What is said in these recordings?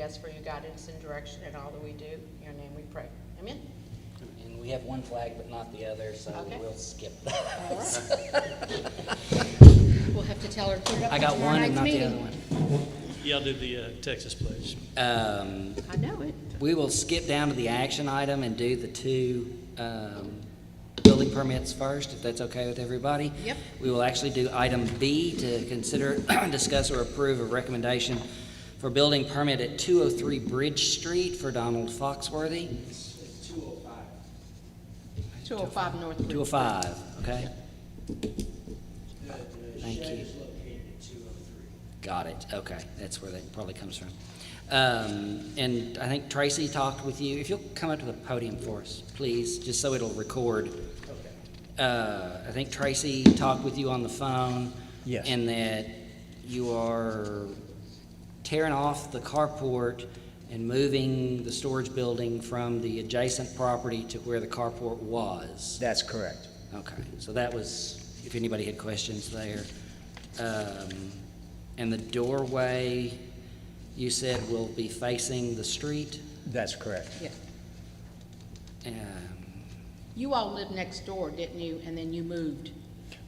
ask for your guidance and direction in all that we do. In your name we pray. Amen? And we have one flag but not the other, so Okay. we'll skip All that. right. We'll have to tell her to put it up I for got tomorrow one and night's not the meeting. other one. Yeah, I'll do the Texas pledge. I know it. We will skip down to the action item and do the two building permits first, if that's okay with everybody. Yep. We will actually do item B to consider, discuss, or approve a recommendation for building permit at 203 Bridge Street for Donald Foxworthy. 205 North Bridge. 205, okay? Thank you. Got it, okay, that's where that probably comes from. And I think Tracy talked with you, if you'll come up to the podium for us, please, just so it'll record. I think Tracy talked with you on the phone. Yes. And that you are tearing off the carport and moving the storage building from the adjacent property to where the carport was. That's correct. Okay, so that was, if anybody had questions there. And the doorway, you said will be facing the street? That's correct. Yeah. Um, You all lived next door, didn't you? And then you moved.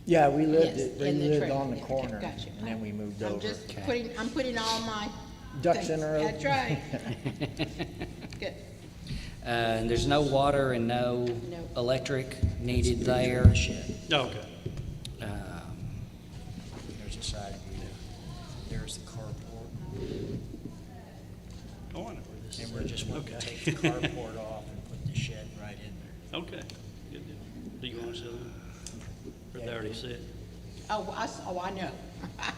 Yeah, we Yes, lived, we in the lived trailer. on the Yeah, okay, corner, gotcha. and then we moved I'm over. just Okay. I'm putting all my Ducks things. in a row. That's right. Good. And there's no water and no No. electric needed there. Oh, okay. Um, There's a side view. There's the carport, I wonder where this is. and we're just wanting to Okay. take the carport off and put the shed right in there. Okay, good deal. Do you want to see them? Or they already see it? Oh, I know.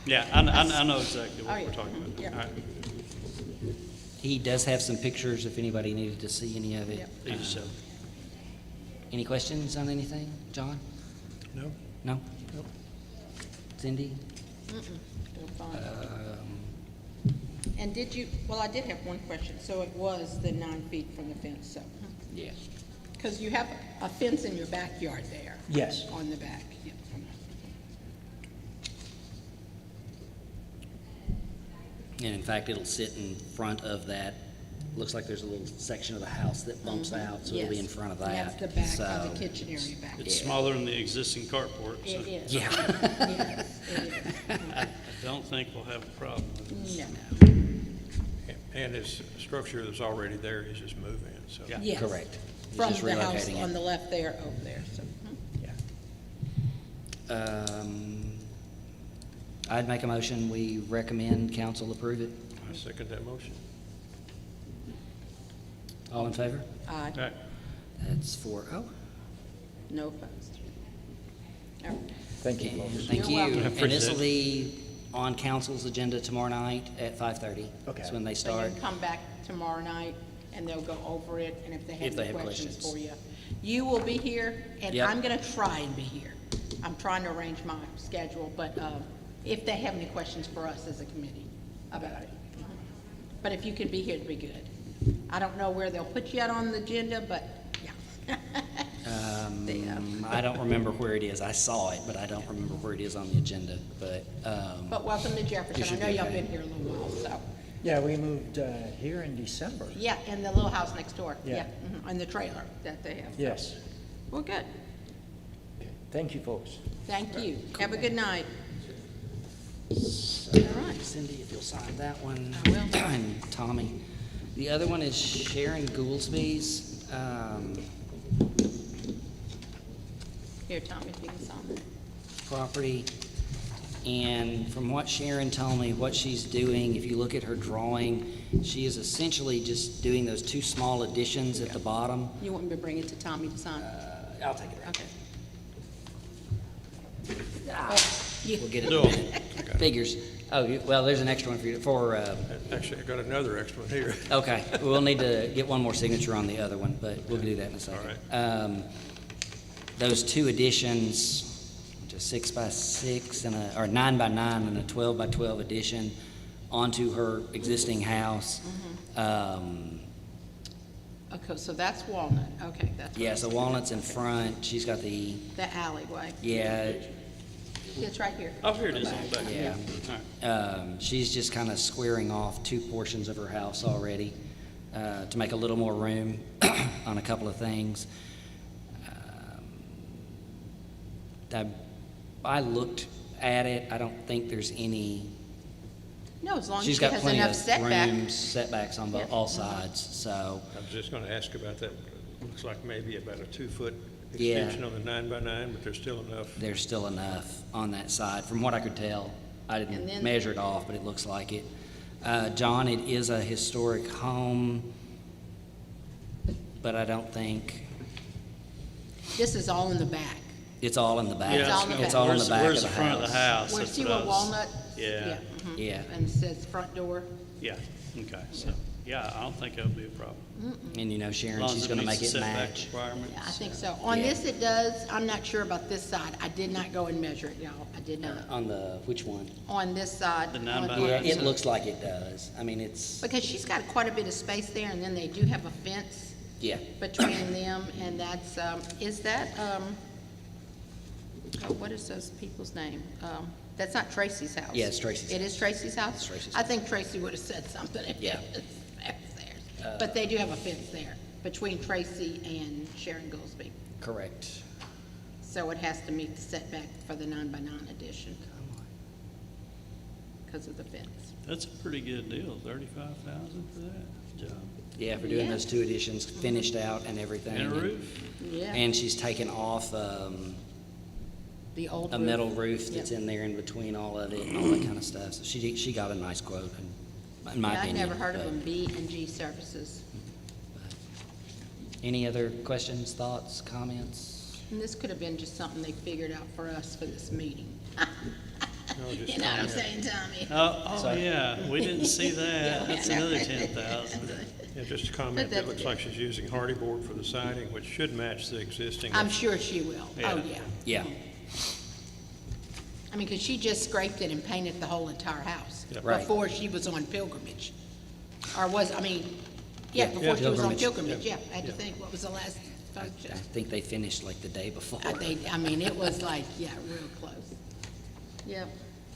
Yeah, I know exactly Oh, what yeah. we're talking about. Yeah. All right, He does have some pictures if anybody needed to see any of it. Yep. you just show. Any questions on anything, John? No? No? Cindy? They're fine. Um, And did you, well, I did have one question. So it was the 9 feet from the fence, so. Yeah. Because you have a fence in your backyard there. Yes. On the back, yeah. And in fact, it'll sit in front of that. Looks like there's a little section of the house that bumps out, so it'll be in Yes. front of And that. that's the back So- of the kitchen area back It's there. smaller than the existing carport, so It is. Yeah. Yes, it is. I don't think we'll have a problem with this. No. And his structure that's already there is just moving, so. Yeah. Yes. Correct. He's From just the house relocating on it. the left there, over there, so. Yeah. I'd make a motion, we recommend council approve it. I second that motion. All in favor? Aye. All right, That's 4-0. No opposed. All right. Thank you, folks. Thank you. You're welcome. And this will Appreciate be on council's agenda tomorrow night at 5:30. Okay. That's when they So start. you come back tomorrow night, and they'll go over it, and if they If have they any have questions questions. for you. You will be here, and Yep. I'm gonna try and be here. I'm trying to arrange my schedule, but, if they have any questions for us as a committee about it. But if you could be here, it'd be good. I don't know where they'll put you out on the agenda, but, yeah. I don't remember where it is. I saw it, but I don't remember where it is on the agenda. But, But welcome to Jefferson. I should know be y'all okay. been here a little while, so, Yeah, we moved here in December. yeah, in the little house next door. Yeah. In the trailer that they have. Yes. Well, good. Okay. Thank you, folks. Thank you. Have a good night. all right, Cindy, if you'll sign that one. I will. And Tommy. The other one is Sharon Goolsby's. Here, Tommy, if you can sign that. Property. And from what Sharon told me, what she's doing, if you look at her drawing, she is essentially just doing those two small additions at the bottom. You want me to bring it to Tommy to sign? I'll take it. Okay. We'll get it in No. a minute. Figures. Oh, well, there's an extra one for you, Actually, I got another extra one here. okay, we'll need to get one more signature on the other one, but we'll do that in a second. All Those two additions, a 6x6 and or 9x9 and a 12x12 addition onto her existing house. Okay, so that's Walnut. Okay, that's. what Yeah, it so is. Walnut's in front, she's got the, The alleyway. yeah, It's right here. Oh, here it is, back Yeah. here. All right. She's just kind of squaring off two portions of her house already to make a little more room on a couple of things. I looked at it. I don't think there's any. No, as long as She's she got has plenty enough of setback. rooms, setbacks on Yep. all sides. So I was just gonna ask about that. Looks like maybe about a 2-foot Yeah. extension on the 9x9, but there's still enough. there's still enough on that side, from what I could tell. I And didn't then- measure it off, but it looks like it. John, it is a historic home, but I don't think This is all in the back. it's all in the back. Yeah, It's all in the It's back. all in Where's- the back Where's of the the front of the house? Where, That's see what I where was- Walnut? Yeah, mhm. Yeah. And it says front door. yeah, okay, so, yeah, I don't think that'll be a problem. And you know, As Sharon, long as she's it gonna meets make the it setback match. requirements. Yeah, I think so. On Yeah. this it does. I'm not sure about this side. I did not go and measure it, y'all. I did not. On the, which one? On this side. The 9 by on- 9. Yeah, it so- looks like it does. I mean, it's, Because she's got quite a bit of space there, and then they do have a fence yeah. between them, and that's, is that, oh, what is those people's name? That's not Tracy's house. Yeah, it's Tracy's It is Tracy's house? It's Tracy's I house. think Tracy would have said something if Yeah. it was theirs. But they do have a fence there between Tracy and Sharon Goldsby. Correct. So it has to meet the setback for the 9x9 addition because of the fence. That's a pretty good deal, 35,000 for that job. Yeah, for doing Yeah. those two additions, finished out and everything. And a roof. Yeah. And she's taken off The old a roof. metal roof that's Yep. in there in between all of it and all that kind of stuff. So she got a nice quote, in my Yeah, I've opinion. never heard of but- them, B&G Services. Any other questions, thoughts, comments? And this could have been just something they figured out for us for this meeting. No, just You know what I'm comment. saying, Tommy? Oh, So- yeah, we didn't see that. Yeah. That's another 10,000. Yeah, just a comment, But it looks like she's using hardy board for the siding, which should match the existing. I'm sure she will. Oh, Yeah. yeah. Yeah, I mean, because she just scraped it and painted the whole entire house Yep. Right. before she was on pilgrimage. Or was, I mean, yeah, Yeah, before she was on pilgrimage. pilgrimage, yeah. Yeah. I had to think, what was the last I function? think they finished like the day before. I mean, it was like, yeah, real close. Yep,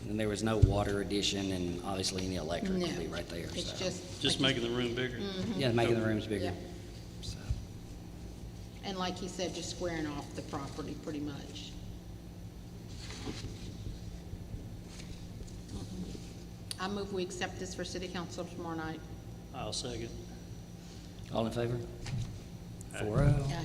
And there was no water addition and obviously any electric no. will be right there, It's so. just. Just like making the room bigger. Yeah, making the rooms bigger. Yep. So, And like he said, just squaring off the property pretty much. I move we accept this for city council tomorrow night. I'll second. All in favor? 4-0. Yeah.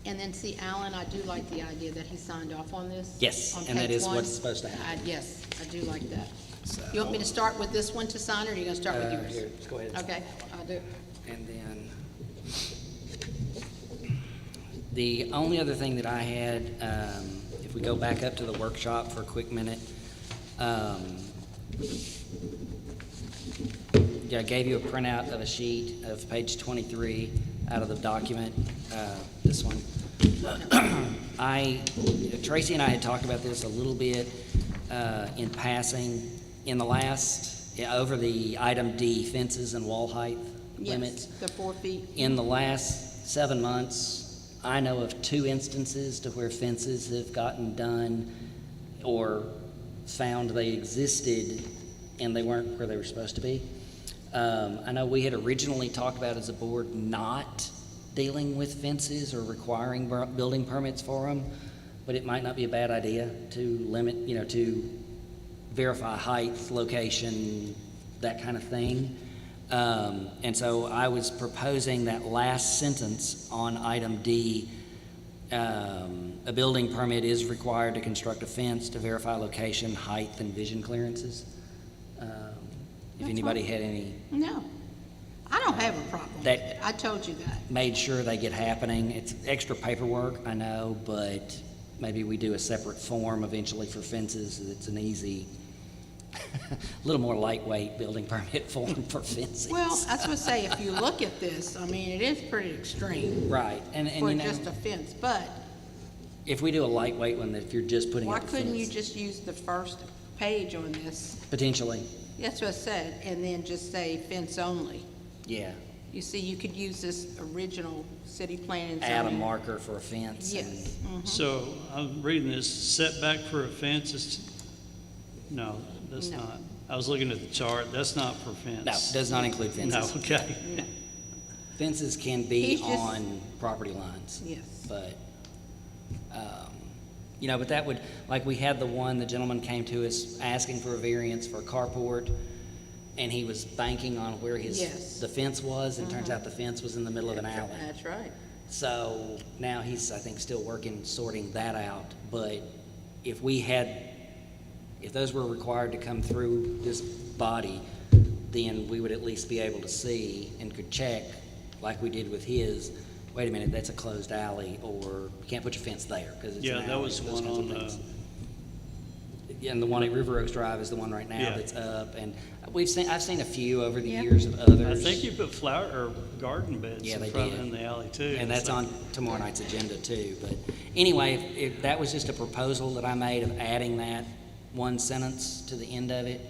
And then see, Alan, I do like the idea that he signed off on this. Yes, on and that page is one. what's supposed to happen. Yes, I do like that. So- You want me to start with this one to sign, or are you gonna start with yours? Here, just go ahead. Okay, I'll do it. And then, the only other thing that I had, if we go back up to the workshop for a quick minute, yeah, I gave you a printout of a sheet of page 23 out of the document, this one. Tracy and I had talked about this a little bit in passing in the last, over the item D, fences and wall height limits. Yes, the 4 feet. In the last 7 months, I know of 2 instances to where fences have gotten done or found they existed and they weren't where they were supposed to be. I know we had originally talked about as a board not dealing with fences or requiring building permits for them, but it might not be a bad idea to limit, to verify height, location, that kind of thing. And so I was proposing that last sentence on item D, a building permit is required to construct a fence to verify location, height, and vision clearances. If That's anybody fine. had any, No, I don't have a problem with That- it. I told you that. made sure they get happening. It's extra paperwork, I know, but maybe we do a separate form eventually for fences. It's an easy, a little more lightweight building permit form for fences. Well, I was gonna say, if you look at this, I mean, it is pretty extreme Right, and for you know, just a fence, but if we do a lightweight one, if you're just putting why up a couldn't you fence, just use the first page on this? potentially, That's what I said, and then just say fence only. yeah, You see, you could use this original city plan and add a zoning. marker for a fence. Yes. and- So I'm reading this, setback for a fence is No, that's No. not. I was looking at the chart. That's not for fence. No, does not include No, fences. okay. No. Fences can be He's just- on property lines. Yes. But, you know, but that would, like, we had the one, the gentleman came to us asking for a variance for a carport, and he was banking on where Yes. the fence was, and turns out the fence was in the middle of an alley. That's right. So now he's, I think, still working, sorting that out. But if those were required to come through this body, then we would at least be able to see and could check, like we did with his, wait a minute, that's a closed alley, or you can't put your fence there because it's an Yeah, alley. that was those one kinds of on, things. Yeah, and the one at River Oaks Drive is the one right now Yeah. that's up, and I've seen a few over the Yeah. years of others. I think you put flower or garden beds Yeah, in they front did. in the alley too. And that's So- on tomorrow night's agenda too. But anyway, that was just a proposal that I made of adding that one sentence to the end of it.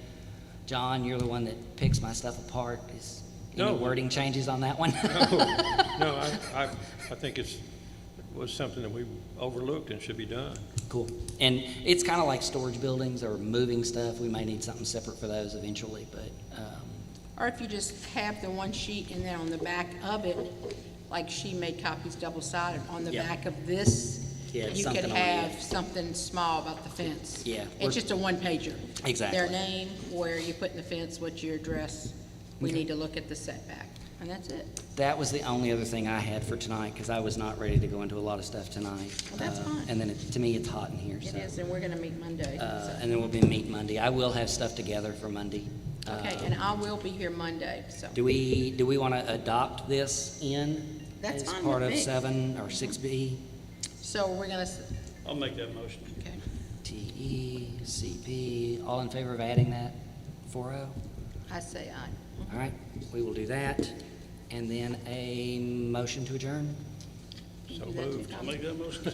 John, you're the one that picks my stuff apart. Is any No. wording changes on that one? No, I think was something that we overlooked and should be done. Cool. And it's kind of like storage buildings or moving stuff. We may need something separate for those eventually, but, Or if you just have the one sheet and then on the back of it, like she made copies double-sided, on the Yeah. back of this, Yeah, you could something on have it. something small about the fence. Yeah, It's or- just a one-pager. Exactly. Their name, where you put in the fence, what's your address. We Okay. need to look at the setback, and that's it. that was the only other thing I had for tonight because I was not ready to go into a lot of stuff tonight. Well, that's fine. And then to me, it's hot in here, It so. is, and we're gonna meet Monday. so- And then we'll be meet Monday. I will have stuff together for Monday. Okay, and I will be here Monday, so. Do we want to adopt this in That's as fine part with of me. 7 or 6B? So we're gonna, I'll make that motion. okay. TECP, all in favor of adding that 4-0? I say aye. All right, we will do that. And then a motion to adjourn? So Do that too, moved. I'll Tom? make that motion.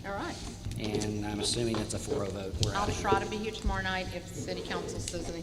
All right. And I'm assuming that's a 4-0 vote. We're I'll out of here. try to be here tomorrow night if the city council says anything